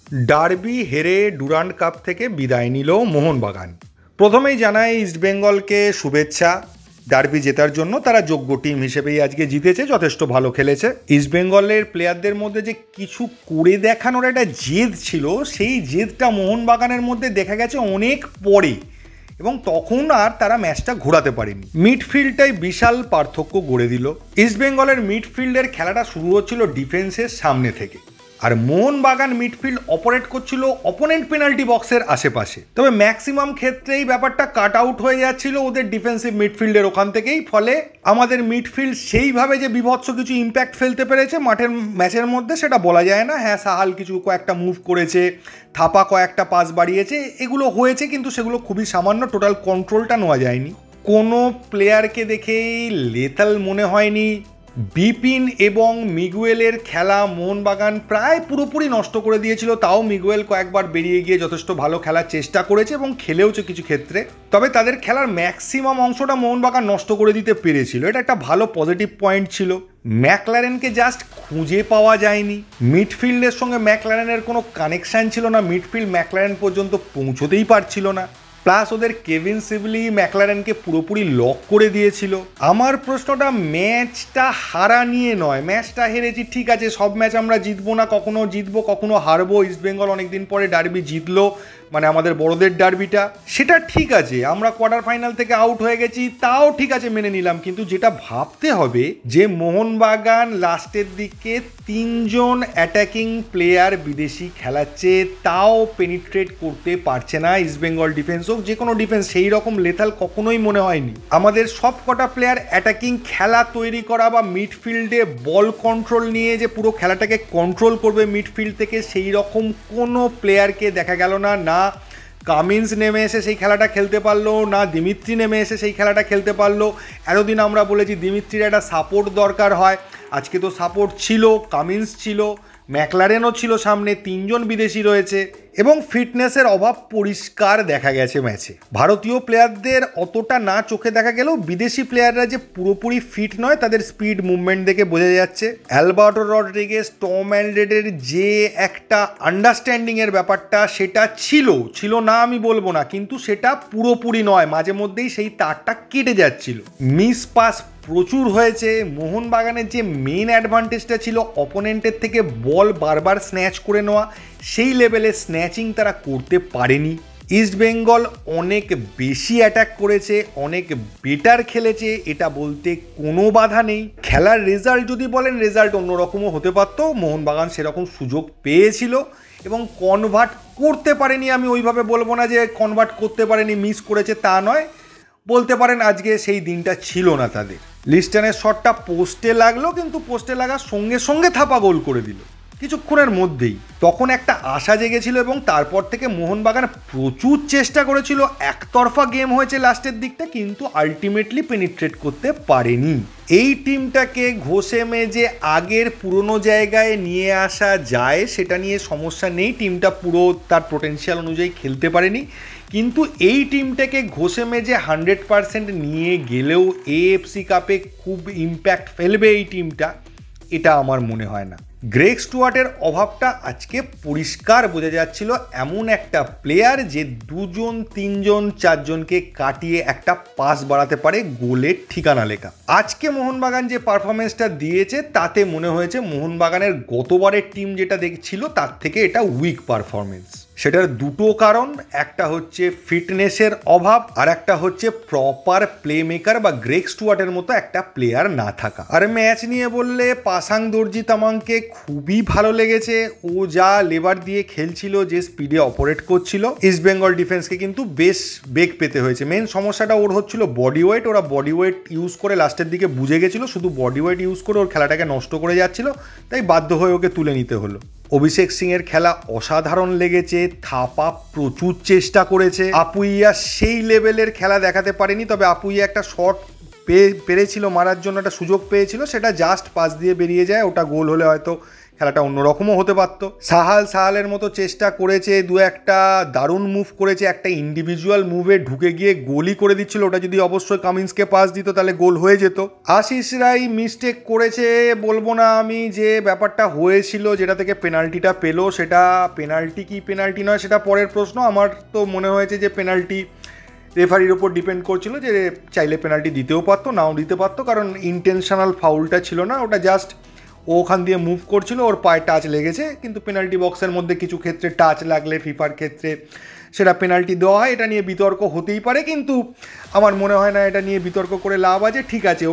Derby হেরে Durand cup থেকে বিদায় নিল মোহনবাগান। প্রথমেই জানায় ইস্টবেঙ্গলকে শুভেচ্ছা। ডার্বি জেতার জন্য তারা যোগ্য টিম হিসেবেই আজকে জিতেছে, যথেষ্ট ভালো খেলেছে। ইস্টবেঙ্গলের প্লেয়ারদের মধ্যে যে কিছু করে দেখানোর একটা জেদ ছিল, সেই জেদটা মোহনবাগানের মধ্যে দেখা গেছে অনেক পরে, এবং তখন আর তারা ম্যাচটা ঘোরাতে পারেনি। মিডফিল্ডটাই বিশাল পার্থক্য গড়ে দিল। ইস্টবেঙ্গলের মিডফিল্ডের খেলাটা শুরু হচ্ছিল ডিফেন্সের সামনে থেকে, আর মোহনবাগান মিডফিল্ড অপারেট করছিল অপোনেন্ট পেনাল্টি বক্সের আশেপাশে। তবে ম্যাক্সিমাম ক্ষেত্রেই ব্যাপারটা কাট আউট হয়ে যাচ্ছিল ওদের ডিফেন্সিভ মিডফিল্ডের ওখান থেকেই। ফলে আমাদের মিডফিল্ড সেইভাবে যে বিভৎস কিছু ইম্প্যাক্ট ফেলতে পেরেছে ম্যাচের মধ্যে, সেটা বলা যায় না। হ্যাঁ, সাহাল কিছু কয়েকটা মুভ করেছে, থাপা কয়েকটা পাস বাড়িয়েছে, এগুলো হয়েছে, কিন্তু সেগুলো খুবই সামান্য, টোটাল কন্ট্রোলটা নেওয়া যায়নি। কোনো প্লেয়ারকে দেখেই লেথাল মনে হয়নি। বিপিন এবং মিগুয়েলের খেলা মোহনবাগান প্রায় পুরোপুরি নষ্ট করে দিয়েছিল। তাও মিগুয়েল কয়েকবার বেরিয়ে গিয়ে যথেষ্ট ভালো খেলার চেষ্টা করেছে এবং খেলেওছে কিছু ক্ষেত্রে। তবে তাদের খেলার ম্যাক্সিমাম অংশটা মোহনবাগান নষ্ট করে দিতে পেরেছিল, এটা একটা ভালো পজিটিভ পয়েন্ট ছিল। ম্যাকলারেনকে জাস্ট খুঁজে পাওয়া যায়নি। মিডফিল্ডের সঙ্গে ম্যাকলারেনের কোনো কানেকশান ছিল না, মিডফিল্ড ম্যাকলারেন পর্যন্ত পৌঁছতেই পারছিল না। প্লাস ওদের কেভিন সিবলি ম্যাকলারেনকে পুরোপুরি লক করে দিয়েছিল। আমার প্রশ্নটা ম্যাচটা হারা নিয়ে নয়। ম্যাচটা হেরেছি, ঠিক আছে, সব ম্যাচ আমরা জিতবো না, কখনো জিতবো কখনো হারবো। ইস্টবেঙ্গল অনেকদিন পরে ডার্বি জিতলো, মানে আমাদের বড়দের ডার্বিটা, সেটা ঠিক আছে। আমরা কোয়ার্টার ফাইনাল থেকে আউট হয়ে গেছি, তাও ঠিক আছে, মেনে নিলাম। কিন্তু যেটা ভাবতে হবে যে মোহনবাগান লাস্টের দিকে 3 জন অ্যাটাকিং প্লেয়ার বিদেশি খেলাচ্ছে, তাও পেনিট্রেট করতে পারছে না ইস্টবেঙ্গল ডিফেন্স হোক যে কোনো ডিফেন্স, সেই রকম লেথাল কখনোই মনে হয়নি। আমাদের সব কটা প্লেয়ার অ্যাটাকিং খেলা তৈরি করা বা মিডফিল্ডে বল কন্ট্রোল নিয়ে যে পুরো খেলাটাকে কন্ট্রোল করবে মিডফিল্ড থেকে, সেই রকম কোনো প্লেয়ারকে দেখা গেল না। না কামিন্স নেমে এসে সেই খেলাটা খেলতে পারলো, না দিমিত্রি নেমে এসে সেই খেলাটা খেলতে পারলো। এতদিন আমরা বলেছি দিমিত্রির একটা সাপোর্ট দরকার হয়, আজকে তো সাপোর্ট ছিল, কামিন্স ছিল, ম্যাকলারেনও ছিল, সামনে 3 জন বিদেশি রয়েছে, এবং ফিটনেসের অভাব পরিষ্কার দেখা গেছে ম্যাচে। ভারতীয় প্লেয়ারদের অতটা না চোখে দেখা গেলেও বিদেশি প্লেয়াররা যে পুরোপুরি ফিট নয়, তাদের স্পিড মুভমেন্ট দেখে বোঝা যাচ্ছে। অ্যালবার্টো রড্রিগেজ, টম অ্যালড্রেডের যে একটা আন্ডারস্ট্যান্ডিংয়ের ব্যাপারটা, সেটা ছিল না আমি বলবো না, কিন্তু সেটা পুরোপুরি নয়। মাঝে মধ্যেই সেই তারটা কেটে যাচ্ছিল। মিস পাস প্রচুর হয়েছে। মোহনবাগানের যে মেন অ্যাডভান্টেজটা ছিল অপোনেন্টের থেকে বল বারবার স্ন্যাচ করে নেওয়া, সেই লেভেলে স্ন্যাচিং তারা করতে পারেনি। ইস্টবেঙ্গল অনেক বেশি অ্যাটাক করেছে, অনেক বেটার খেলেছে, এটা বলতে কোনো বাধা নেই। খেলার রেজাল্ট যদি বলেন, রেজাল্ট অন্যরকমও হতে পারত। মোহনবাগান সেরকম সুযোগ পেয়েছিল এবং কনভার্ট করতে পারেনি। আমি ওইভাবে বলবো না যে কনভার্ট করতে পারেনি, মিস করেছে, তা নয়। বলতে পারেন আজকে সেই দিনটা ছিল না তাদের। লিস্টনের শটটা পোস্টে লাগলো, কিন্তু পোস্টে লাগার সঙ্গে সঙ্গে থাপা গোল করে দিল কিছুক্ষণের মধ্যেই। তখন একটা আশা জেগেছিল এবং তারপর থেকে মোহনবাগান প্রচুর চেষ্টা করেছিল। একতরফা গেম হয়েছে লাস্টের দিকটা, কিন্তু আলটিমেটলি পেনিট্রেট করতে পারেনি। এই টিমটাকে ঘষে মেজে আগের পুরনো জায়গায় নিয়ে আসা যায়, সেটা নিয়ে সমস্যা নেই। টিমটা পুরো তার পোটেনশিয়াল অনুযায়ী খেলতে পারেনি, কিন্তু এই টিমটাকে ঘষে মেজে 100% নিয়ে গেলেও এএফসি কাপে খুব ইম্প্যাক্ট ফেলবে এই টিমটা, এটা আমার মনে হয় না। গ্রেগ স্টুয়ার্টের অভাবটা আজকে পরিষ্কার বোঝা যাচ্ছিল। এমন একটা প্লেয়ার যে 2 জন 3 জন 4 জনকে কাটিয়ে একটা পাস বাড়াতে পারে গোলের ঠিকানা লেখা। আজকে মোহনবাগান যে পারফরমেন্সটা দিয়েছে, তাতে মনে হয়েছে মোহনবাগানের গতবারের টিম যেটা দেখছিল তার থেকে এটা উইক পারফরমেন্স। সেটার দুটো কারণ, একটা হচ্ছে ফিটনেসের অভাব, আর একটা হচ্ছে প্রপার প্লে মেকার বা গ্রেগ স্টুয়ার্টের মতো একটা প্লেয়ার না থাকা। আর ম্যাচ নিয়ে বললে পাসাং দর্জি তামাংকে খুবই ভালো লেগেছে। ও যা লেবার দিয়ে খেলছিল, যে স্পিডে অপারেট করছিল, ইস্টবেঙ্গল ডিফেন্সকে কিন্তু বেশ বেগ পেতে হয়েছে। মেন সমস্যাটা ওর হচ্ছিল বডি ওয়েট। ওরা বডি ওয়েট ইউজ করে লাস্টের দিকে বুঝে গেছিলো, শুধু বডি ওয়েট ইউজ করে ওর খেলাটাকে নষ্ট করে যাচ্ছিল, তাই বাধ্য হয়ে ওকে তুলে নিতে হলো। অভিষেক সিংয়ের খেলা অসাধারণ লেগেছে। থাপা প্রচুর চেষ্টা করেছে। আপুইয়া সেই লেভেলের খেলা দেখাতে পারেনি, তবে আপুইয়া একটা শট পেরেছিল মারার জন্য, একটা সুযোগ পেয়েছিল, সেটা জাস্ট পাস দিয়ে বেরিয়ে যায়। ওটা গোল হলে হয়তো খেলাটা অন্যরকমও হতে পারত। সাহালের মতো চেষ্টা করেছে, দু একটা দারুণ মুভ করেছে, একটা ইন্ডিভিজুয়াল মুভে ঢুকে গিয়ে গোলই করে দিচ্ছিল, ওটা যদি অবশ্যই কামিন্সকে পাস দিত তাহলে গোল হয়ে যেত। আশিস রায় মিস্টেক করেছে বলবো না আমি, যে ব্যাপারটা হয়েছিল যেটা থেকে পেনাল্টিটা পেলো সেটা পেনাল্টি কি পেনাল্টি নয় সেটা পরের প্রশ্ন। আমার তো মনে হয়েছে যে পেনাল্টি রেফারির ওপর ডিপেন্ড করছিল, যে চাইলে পেনাল্টি দিতেও পারতো নাও দিতে পারতো, কারণ ইন্টেনশনাল ফাউলটা ছিল না, ওটা জাস্ট ওখান দিয়ে মুভ করছিল, ওর পায়ে টাচ লেগেছে। কিন্তু পেনাল্টি বক্সের মধ্যে কিছু ক্ষেত্রে টাচ লাগলে ফিফার ক্ষেত্রে সেটা পেনাল্টি দেওয়া হয়, এটা নিয়ে বিতর্ক হতেই পারে, কিন্তু আমার মনে হয় না এটা নিয়ে বিতর্ক করে লাভ আছে। ঠিক আছে,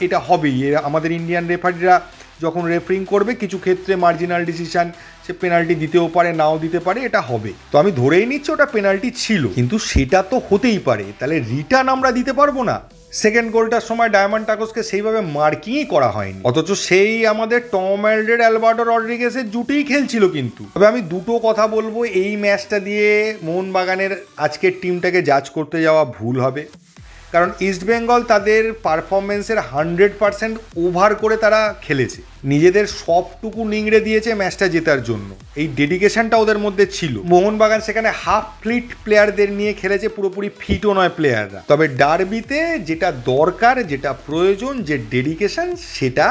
এটা হবেই, আমাদের ইন্ডিয়ান রেফারিরা যখন রেফারিং করবে কিছু ক্ষেত্রে মার্জিনাল ডিসিশন, সে পেনাল্টি দিতেও পারে নাও দিতে পারে, এটা হবে। তো আমি ধরেই নিচ্ছি ওটা পেনাল্টি ছিল, কিন্তু সেটা তো হতেই পারে, তাহলে রিটার্ন আমরা দিতে পারবো না। সেকেন্ড গোলটার সময় ডায়ামান্টাকোসকে সেইভাবে মার্কিংই করা হয়নি, অথচ সেই আমাদের টম অ্যালড্রেড অ্যালবার্টো রড্রিগেসের জুটেই খেলছিল। কিন্তু তবে আমি দুটো কথা বলবো, এই ম্যাচটা দিয়ে মোহনবাগানের আজকের টিমটাকে জাজ করতে যাওয়া ভুল হবে, কারণ ইস্টবেঙ্গল তাদের পারফরমেন্সের 100% ওভার করে তারা খেলেছে, নিজেদের সবটুকু নিংড়ে দিয়েছে ম্যাচটা জেতার জন্য, এই ডেডিকেশনটা ওদের মধ্যে ছিল। মোহনবাগান সেখানে হাফ ফিট প্লেয়ারদের নিয়ে খেলেছে, পুরোপুরি ফিটও নয় প্লেয়াররা। তবে ডার্বিতে যেটা দরকার, যেটা প্রয়োজন, যে ডেডিকেশন, সেটা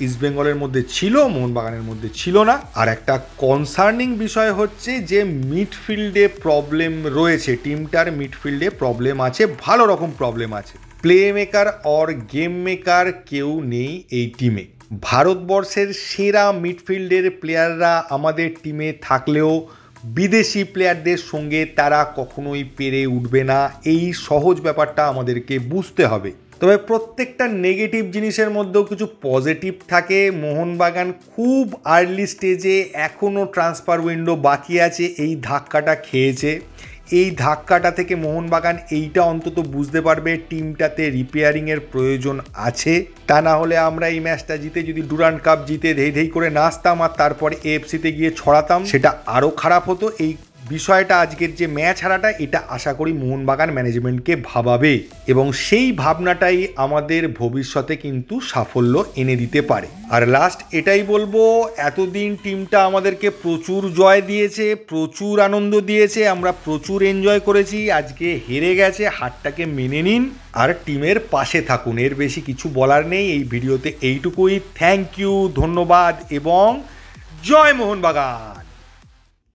ইস্টবেঙ্গলের মধ্যে ছিল, মোহনবাগানের মধ্যে ছিল না। আর একটা কনসার্নিং বিষয় হচ্ছে যে মিডফিল্ডে প্রবলেম রয়েছে, টিমটার মিডফিল্ডে প্রবলেম আছে, ভালো রকম প্রবলেম আছে। Play maker or game maker কেউ নেই এই টিমে। ভারতবর্ষের সেরা মিডফিল্ডের প্লেয়াররা আমাদের টিমে থাকলেও বিদেশি প্লেয়ারদের সঙ্গে তারা কখনোই পেরে উঠবে না, এই সহজ ব্যাপারটা আমাদেরকে বুঝতে হবে। তবে প্রত্যেকটা নেগেটিভ জিনিসের মধ্যেও কিছু পজিটিভ থাকে। মোহনবাগান খুব আর্লি স্টেজে, এখনও ট্রান্সফার উইন্ডো বাকি আছে, এই ধাক্কাটা খেয়েছে। এই ধাক্কাটা থেকে মোহনবাগান এইটা অন্তত বুঝতে পারবে টিমটাতে রিপেয়ারিংয়ের প্রয়োজন আছে। তা না হলে আমরা এই ম্যাচটা জিতে যদি ডুরান্ড কাপ জিতে ধেই করে নাচতাম আর তারপরে এএফসিতে গিয়ে ছড়াতাম, সেটা আরও খারাপ হতো। এই বিষয়টা, আজকের যে ম্যাচ হারাটা, এটা আশা করি মোহনবাগান ম্যানেজমেন্টকে ভাবাবে, এবং সেই ভাবনাটাই আমাদের ভবিষ্যতে কিন্তু সাফল্য এনে দিতে পারে। আর লাস্ট এটাই বলবো, এতদিন টিমটা আমাদেরকে প্রচুর জয় দিয়েছে, প্রচুর আনন্দ দিয়েছে, আমরা প্রচুর এনজয় করেছি। আজকে হেরে গেছে, হারটাকে মেনে নিন আর টিমের পাশে থাকুন, এর বেশি কিছু বলার নেই। এই ভিডিওতে এইটুকুই। থ্যাংক ইউ, ধন্যবাদ এবং জয় মোহনবাগান।